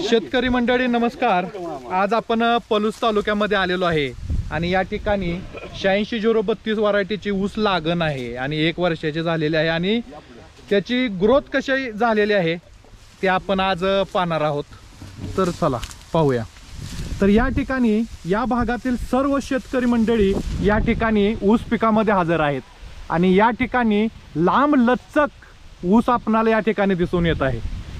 शेतकरी मंडळी नमस्कार। आज आपण पलूस तालुक्यामध्ये आलेलो आहे आणि या ठिकाणी 86-032 व्हरायटीची ऊस लागण आहे आणि 1 वर्षाची झालेली आहे आणि त्याची ग्रोथ कशी झालेली आहे ते आपण आज पाहणार आहोत। तर चला पाहूया। तर या ठिकाणी या भागातील सर्व शेतकरी मंडळी या ठिकाणी ऊस पिकामध्ये हजर आहेत आणि या ठिकाणी लांब लचक ऊस आपणाला या ठिकाणी दिसून येत आहे।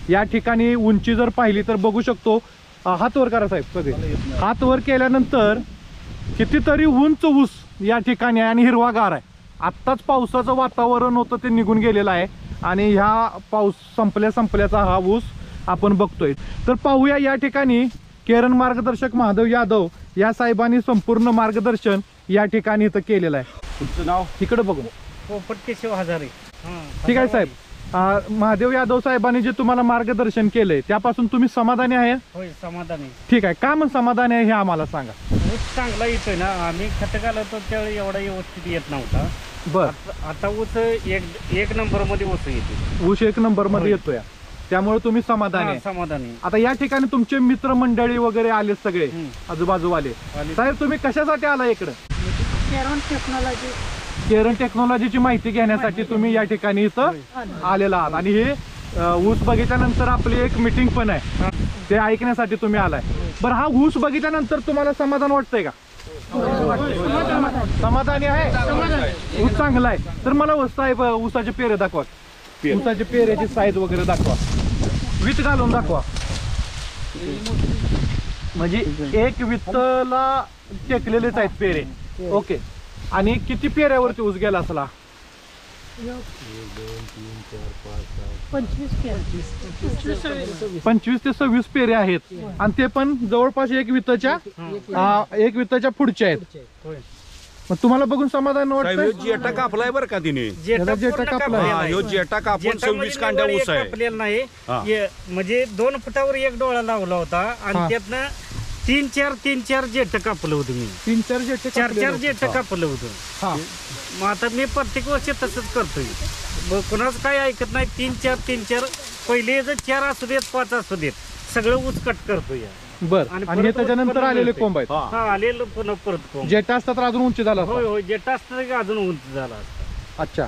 या ठिकाणी उंची जर पाहिली तर बघू शकतो, हात वर करा साहेब, कधी हात वर केल्यानंतर कितीतरी उंच ऊस या ठिकाणी आहे आणि हिरवागार आहे। आत्ताच पावसाचं वातावरण होतं ते निघून गेलेलं आहे आणि ह्या पाऊस संपल्याचा हा ऊस आपण बघतोय। तर पाहूया या ठिकाणी केरन मार्गदर्शक महादेव यादव या साहेबांनी संपूर्ण मार्गदर्शन या ठिकाणी इथं केलेलं आहे। तुमचं नाव इकडे बघू। पोपटकेशव हजारे। ठीक आहे साहेब, महादेव यादव साहेबांनी जे तुम्हाला मार्गदर्शन केलंय त्यापासून तुम्ही समाधानी आहे? होय, समाधानी। ठीक आहे, का मग समाधानी आहे हे आम्हाला सांगा। ऊस चांगला येतोय ना, आम्ही खत घालतो त्यावेळी एवढा व्यवस्थित येत नव्हता। बर, आता ऊस एक नंबर मध्ये ऊस येते। ऊस 1 नंबर मध्ये येतोय, त्यामुळे तुम्ही समाधानी आहे? समाधानी। आता या ठिकाणी तुमचे मित्र मंडळी वगैरे आले सगळे आजूबाजूवाले, साहेब तुम्ही कशासाठी आला इकडे? केरन टेक्नॉलॉजीची माहिती घेण्यासाठी तुम्ही या ठिकाणी इथं आलेला आहात आणि हे ऊस बघितल्यानंतर आपली एक मीटिंग पण आहे ते ऐकण्यासाठी तुम्ही आलाय। बरं, हा ऊस बघितल्यानंतर तुम्हाला समाधान वाटतंय का? समाधानी आहे, ऊस चांगला आहे। तर मला साहेब ऊसाचे पेरे दाखवा, ऊसाचे पेरेची साईज वगैरे दाखवा, वित घालून दाखवा। म्हणजे एक वित्तला टेकलेलेच आहेत पेरे, ओके। आणि किती पेऱ्यावरती ऊस गेला असला? 25 ते 26 पेरे आहेत आणि ते पण जवळपास एक वित्ताच्या पुढच्या आहेत। मग तुम्हाला बघून समाधान वाटतं? जेटा कापलाय बरं का तिने, जेटा कापलाय, जेटा कापून 26 कांड्या ऊस आहे। कापलेला नाही, म्हणजे 2 फुटावर एक डोळा लावला होता आणि त्यातनं 3-4 जेट कापलं होतं मी। 3-4 जेट, 4 जेट कापलं होतं। मग आता मी प्रत्येक वर्षी तसंच करतोय, कोणाच काय ऐकत नाही। 3-4 पहिले जर 4 असू देत 5 असू देत सगळं ऊस कट करतोय। बर, आणि हे त्याच्यानंतर आलेले कोंब आहेत? आलेलं पुन्हा परत कोंब। जेटा असतात तर अजून उंची झाला? होय होय, जेटा असतात की अजून उंच झाला असता। अच्छा,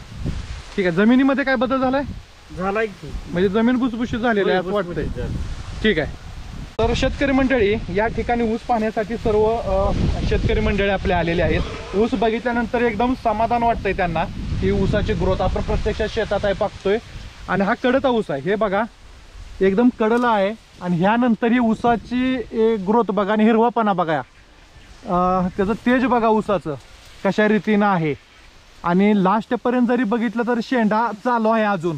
ठीक आहे। जमिनीमध्ये काय बदल झालाय? झालाय की, म्हणजे जमीन भुसभुशीत झालेली आहे असं वाटतंय? ठीक आहे। तर शेतकरी मंडळी या ठिकाणी ऊस पाहण्यासाठी सर्व शेतकरी मंडळी आपले आलेले आहेत। ऊस बघितल्यानंतर एकदम समाधान वाटतंय त्यांना की ऊसाची ग्रोथ आपण प्रत्यक्षात शेतात आहे पाहतोय आणि हा कडचा ऊस आहे, हे बघा एकदम कडला आहे आणि ह्यानंतर ही ऊसाची ग्रोथ बघा आणि हिरवापणा बघा, त्याचं तेज बघा ऊसाचं कशा रीतीनं आहे। आणि लास्टपर्यंत जरी बघितलं तर शेंडा चालू आहे अजून,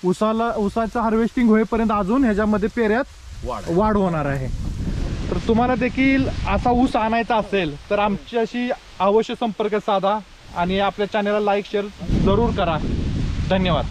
ऊसाचं हार्वेस्टिंग होईपर्यंत अजून ह्याच्यामध्ये पेऱ्यात वाढ होणार आहे। तर तुम्हाला देखील असा ऊस आणायचा असेल तर आमच्याशी अवश्य संपर्क साधा आणि आपल्या चॅनलला लाईक शेअर जरूर करा। धन्यवाद।